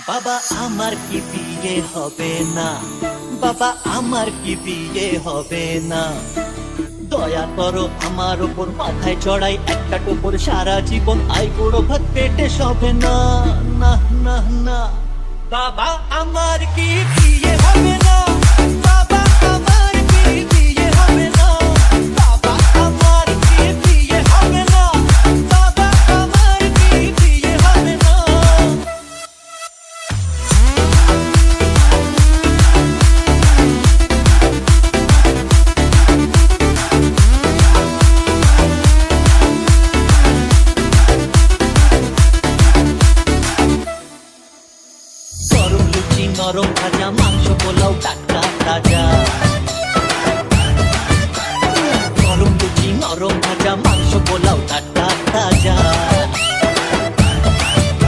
বাবা আমার কি বিয়ে হবে না, বাবা আমার কি বিয়ে হবে না, দয়া করো আমার ওপর, মাথায় চড়াই একটা টোপর, সারা জীবন আই বড় ভাত পেটে সবে না, না না না। বাবা আমার কি বিয়ে হবে না, বাবা আমার কি বিয়ে হবে না, বাবা আমার কি বিয়ে হবে না, বাবা আমার কি বিয়ে হবে না। গরম লুচি নরম ভাজা, মাংস পোলাও টাটকা তাজা। গরম লুচি নরম ভাজা, মাংস পোলাও টাটকা তাজা।